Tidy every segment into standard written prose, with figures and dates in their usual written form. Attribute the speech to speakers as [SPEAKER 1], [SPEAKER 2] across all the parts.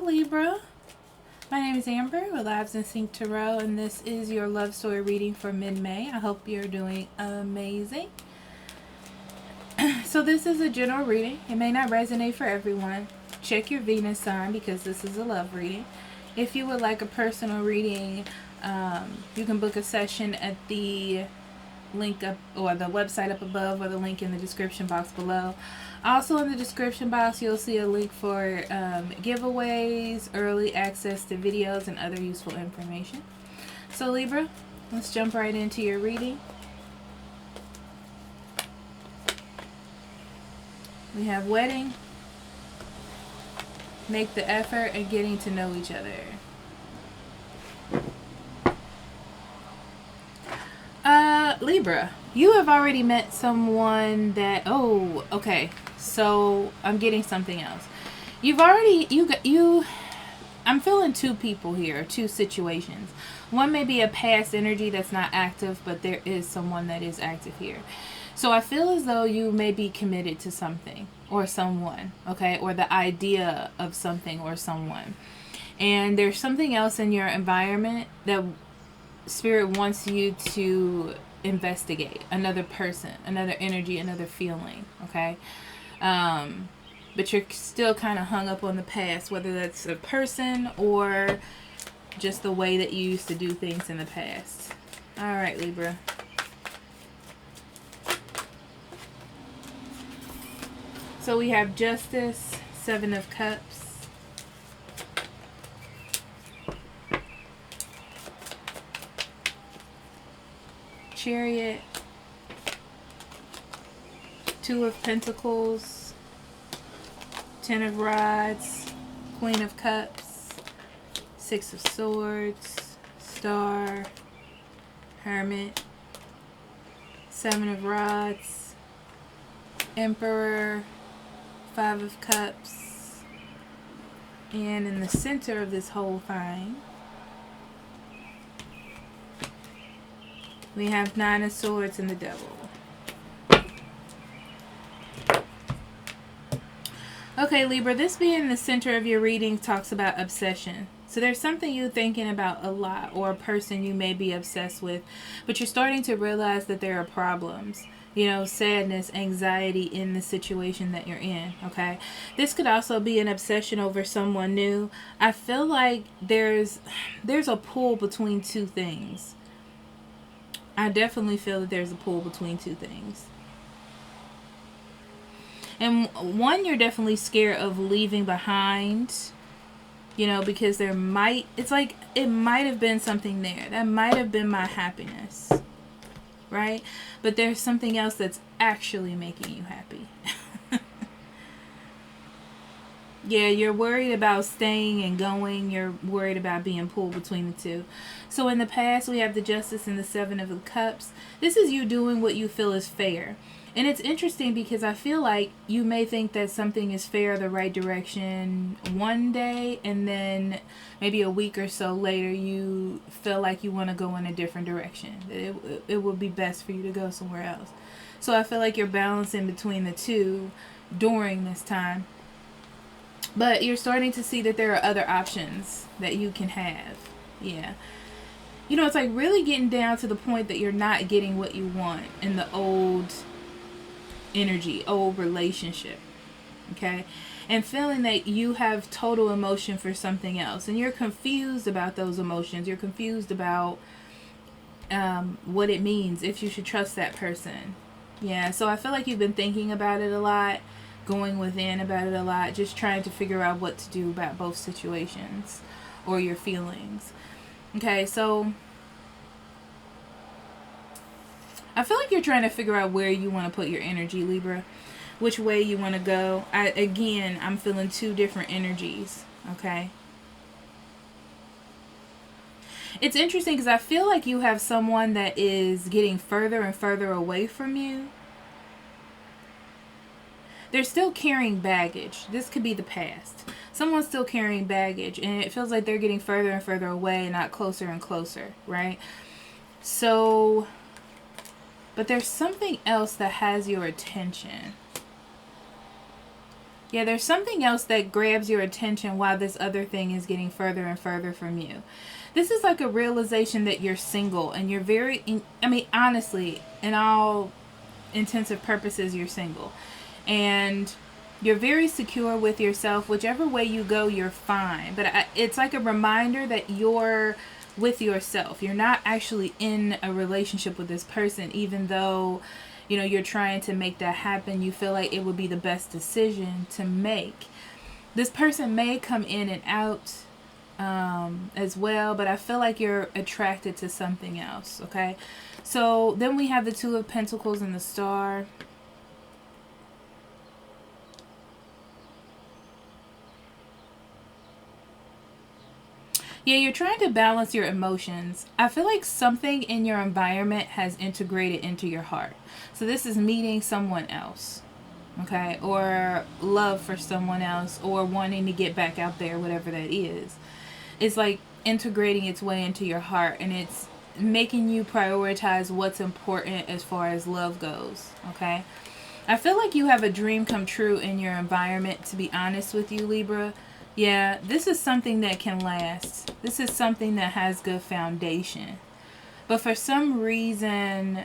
[SPEAKER 1] Libra. My name is Amber with Lives in Sync Tarot, and this is your love story reading for mid-May. I hope you're doing amazing. So this is a general reading. It may not resonate for everyone. Check your Venus sign because this is a love reading. If you would like a personal reading, you can book a session at the link up or the website up above or the link in the description box below. Also in the description box you'll see a link for giveaways, early access to videos, and other useful information. So Libra, let's jump right into your reading. We have wedding, make the effort, and getting to know each other. Libra, you have already met someone that, oh, okay, so I'm getting something else. You've already, I'm feeling two people here, two situations. One may be a past energy that's not active, but there is someone that is active here. So I feel as though you may be committed to something or someone, okay, or the idea of something or someone. And there's something else in your environment that Spirit wants you to investigate. Another person, another energy, another feeling, okay? But you're still kind of hung up on the past, whether that's a person or just the way that you used to do things in the past. All right, Libra. So we have Justice, Seven of Cups, Chariot, Two of Pentacles, Ten of Rods, Queen of Cups, Six of Swords, Star, Hermit, Seven of Rods, Emperor, Five of Cups, and in the center of this whole thing, we have Nine of Swords and the Devil. Okay, Libra, this being the center of your reading talks about obsession. So there's something you're thinking about a lot, or a person you may be obsessed with, but you're starting to realize that there are problems. You know, sadness, anxiety in the situation that you're in, okay? This could also be an obsession over someone new. I feel like there's a pull between two things. I definitely feel that there's a pull between two things. And one, you're definitely scared of leaving behind, you know, because it's like it might have been something there. That might have been my happiness, right? But there's something else that's actually making you happy. Yeah, you're worried about staying and going. You're worried about being pulled between the two. So in the past, we have the Justice and the Seven of Cups. This is you doing what you feel is fair. And it's interesting because I feel like you may think that something is fair, the right direction one day, and then maybe a week or so later you feel like you want to go in a different direction. It would be best for you to go somewhere else. So I feel like you're balancing between the two during this time. But you're starting to see that there are other options that you can have. Yeah. You know, it's like really getting down to the point that you're not getting what you want in the old energy, old relationship. Okay? And feeling that you have total emotion for something else. And you're confused about those emotions. You're confused about what it means, if you should trust that person. Yeah, so I feel like you've been thinking about it a lot. Going within about it a lot, just trying to figure out what to do about both situations or your feelings. Okay, so I feel like you're trying to figure out where you want to put your energy, Libra, which way you want to go. I'm feeling two different energies, okay? It's interesting because I feel like you have someone that is getting further and further away from you. They're still carrying baggage. This could be the past. Someone's still carrying baggage, and it feels like they're getting further and further away, not closer and closer, right? So, but there's something else that has your attention. Yeah, there's something else that grabs your attention while this other thing is getting further and further from you. This is like a realization that you're single and you're I mean, honestly, in all intensive purposes, you're single. And you're very secure with yourself. Whichever way you go, you're fine. But it's like a reminder that you're with yourself. You're not actually in a relationship with this person, even though, you know, you're trying to make that happen. You feel like it would be the best decision to make. This person may come in and out as well, but I feel like you're attracted to something else, okay? So then we have the Two of Pentacles and the Star. Yeah, you're trying to balance your emotions. I feel like something in your environment has integrated into your heart. So this is meeting someone else, okay? Or love for someone else, or wanting to get back out there, whatever that is. It's like integrating its way into your heart, and it's making you prioritize what's important as far as love goes, okay? I feel like you have a dream come true in your environment, to be honest with you, Libra. Yeah, this is something that can last. This is something that has good foundation. But for some reason,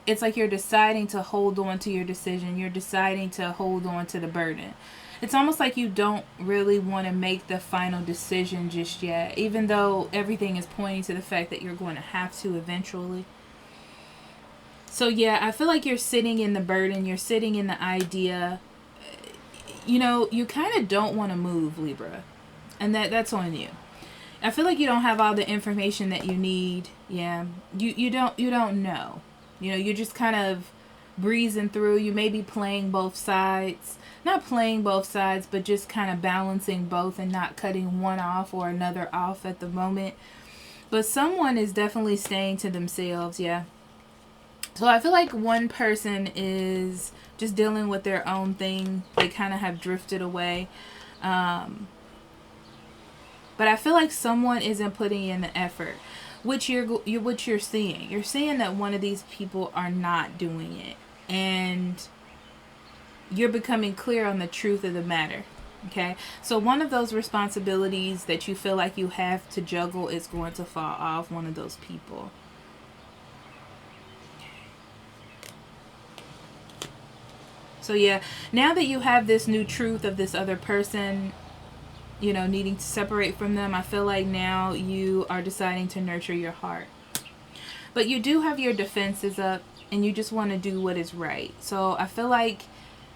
[SPEAKER 1] it's like you're deciding to hold on to your decision. You're deciding to hold on to the burden. It's almost like you don't really want to make the final decision just yet, even though everything is pointing to the fact that you're going to have to eventually. So yeah, I feel like you're sitting in the burden. You're sitting in the idea. You know, you kind of don't want to move, Libra. And that's on you. I feel like you don't have all the information that you need. Yeah. You don't know. You know, you're just kind of breezing through. You may be playing both sides. Not playing both sides, but just kind of balancing both and not cutting one off or another off at the moment. But someone is definitely staying to themselves, yeah. So I feel like one person is just dealing with their own thing. They kind of have drifted away. But I feel like someone isn't putting in the effort, which you're seeing. You're seeing that one of these people are not doing it, and you're becoming clear on the truth of the matter. Okay, so one of those responsibilities that you feel like you have to juggle is going to fall off one of those people. So yeah, now that you have this new truth of this other person, you know, needing to separate from them, I feel like now you are deciding to nurture your heart. But you do have your defenses up, and you just want to do what is right. So I feel like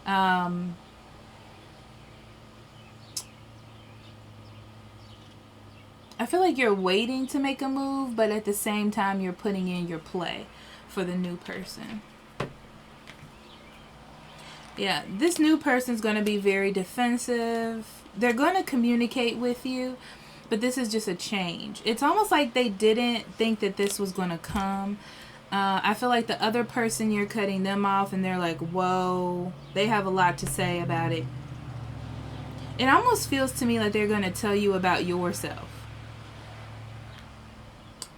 [SPEAKER 1] I feel like you're waiting to make a move, but at the same time you're putting in your play for the new person. Yeah, this new person's going to be very defensive. They're going to communicate with you, but this is just a change. It's almost like they didn't think that this was going to come. I feel like the other person, you're cutting them off, and they're like, whoa, they have a lot to say about it. It almost feels to me like they're going to tell you about yourself.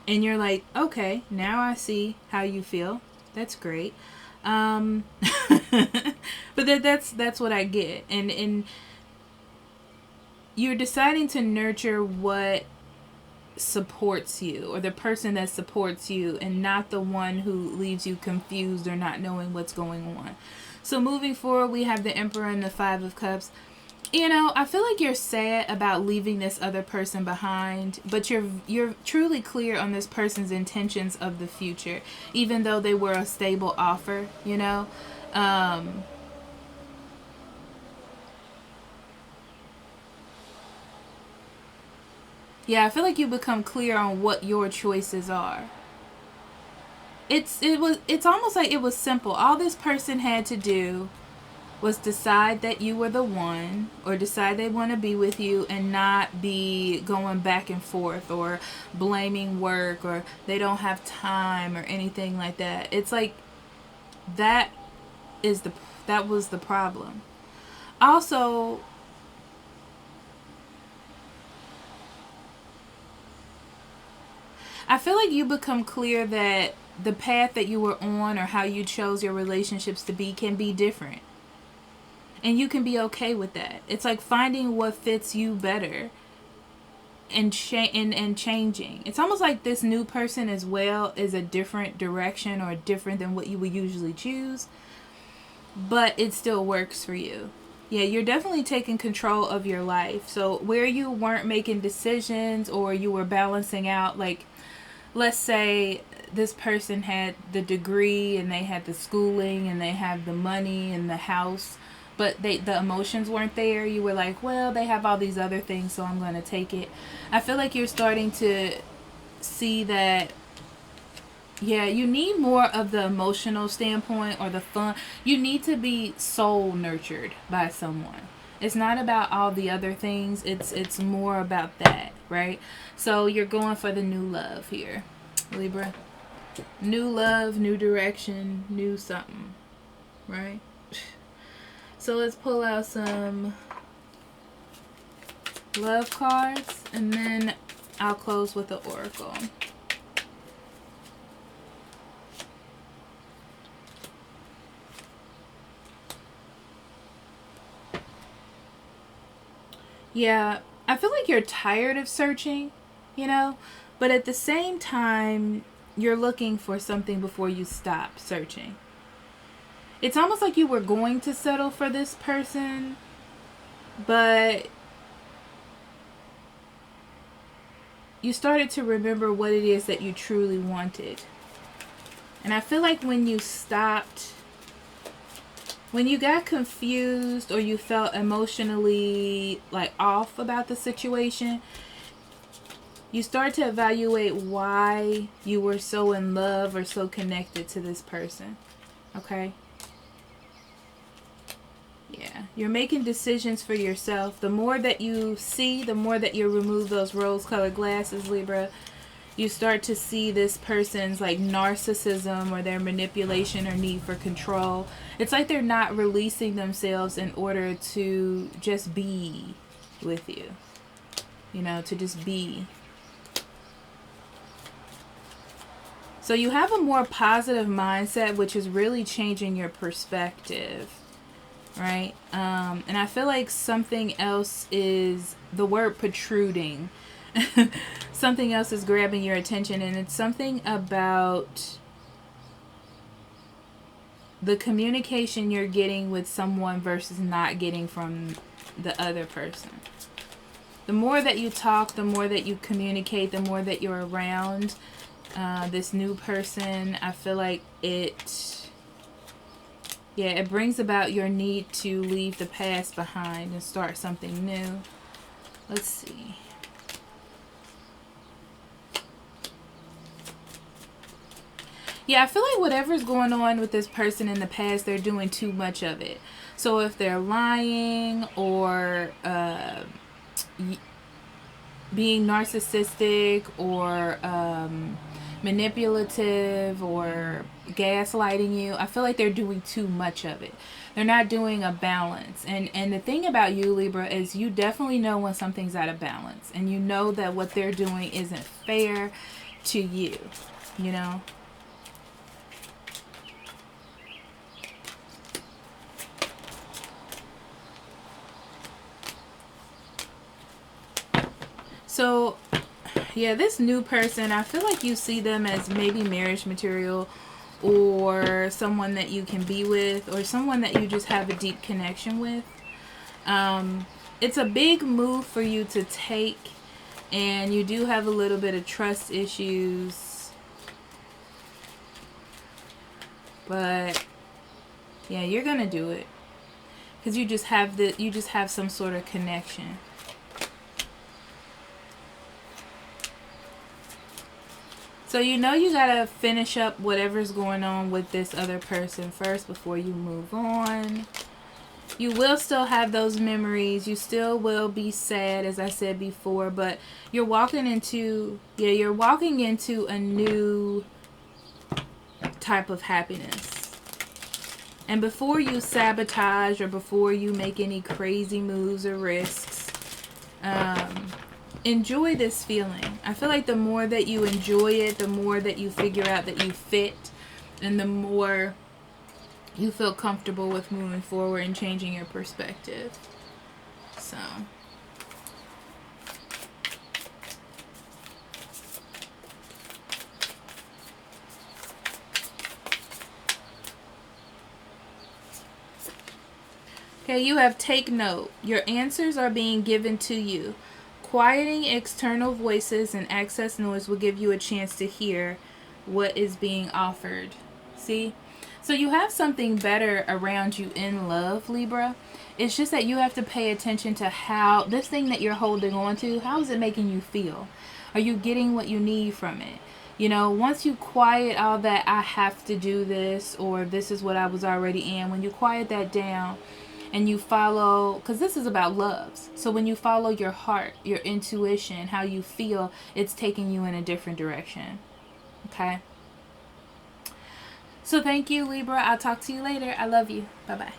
[SPEAKER 1] And you're like, okay, now I see how you feel. That's great. But that's what I get. And you're deciding to nurture what supports you, or the person that supports you, and not the one who leaves you confused or not knowing what's going on. So moving forward, we have the Emperor and the Five of Cups. You know, I feel like you're sad about leaving this other person behind, but you're truly clear on this person's intentions of the future, even though they were a stable offer, you know. Yeah, I feel like you become clear on what your choices are. It's almost like it was simple. All this person had to do was decide that you were the one, or decide they want to be with you, and not be going back and forth or blaming work or they don't have time or anything like that. It's like that was the problem. Also, I feel like you become clear that the path that you were on, or how you chose your relationships to be, can be different. And you can be okay with that. It's like finding what fits you better and changing. It's almost like this new person as well is a different direction or different than what you would usually choose, but it still works for you. Yeah, you're definitely taking control of your life. So where you weren't making decisions or you were balancing out, like let's say this person had the degree and they had the schooling and they have the money and the house, but the emotions weren't there. You were like, well, they have all these other things, so I'm going to take it. I feel like you're starting to see that, yeah, you need more of the emotional standpoint or the fun. You need to be soul nurtured by someone. It's not about all the other things. It's more about that, right? So you're going for the new love here, Libra. New love, new direction, new something, right? So let's pull out some love cards and then I'll close with the oracle. Yeah, I feel like you're tired of searching, you know, but at the same time, you're looking for something before you stop searching. It's almost like you were going to settle for this person, but you started to remember what it is that you truly wanted. And I feel like when you stopped, when you got confused or you felt emotionally like off about the situation, you start to evaluate why you were so in love or so connected to this person. Okay? Yeah, you're making decisions for yourself. The more that you see, the more that you remove those rose-colored glasses, Libra, you start to see this person's like narcissism or their manipulation or need for control. It's like they're not releasing themselves in order to just be with you. You know, to just be. So you have a more positive mindset, which is really changing your perspective. Right? And I feel like something else is the word protruding. Something else is grabbing your attention, and it's something about the communication you're getting with someone versus not getting from the other person. The more that you talk, the more that you communicate, the more that you're around this new person, I feel like it brings about your need to leave the past behind and start something new. Let's see. Yeah, I feel like whatever's going on with this person in the past, they're doing too much of it. So if they're lying or being narcissistic or manipulative or gaslighting you, I feel like they're doing too much of it. They're not doing a balance. And the thing about you, Libra, is you definitely know when something's out of balance. And you know that what they're doing isn't fair to you, you know? So, yeah, this new person, I feel like you see them as maybe marriage material or someone that you can be with or someone that you just have a deep connection with. It's a big move for you to take, and you do have a little bit of trust issues. But, yeah, you're going to do it. Because you just have some sort of connection. So you know you gotta finish up whatever's going on with this other person first before you move on. You will still have those memories. You still will be sad, as I said before, but you're walking into a new type of happiness. And before you sabotage or before you make any crazy moves or risks, enjoy this feeling. I feel like the more that you enjoy it, the more that you figure out that you fit, and the more you feel comfortable with moving forward and changing your perspective. So okay, you have take note. Your answers are being given to you. Quieting external voices and excess noise will give you a chance to hear what is being offered. See? So you have something better around you in love, Libra. It's just that you have to pay attention to how this thing that you're holding on to, how is it making you feel? Are you getting what you need from it? You know, once you quiet all that, I have to do this, or this is what I was already in, when you quiet that down and you follow, because this is about loves. So when you follow your heart, your intuition, how you feel, it's taking you in a different direction. Okay? So thank you, Libra. I'll talk to you later. I love you. Bye-bye.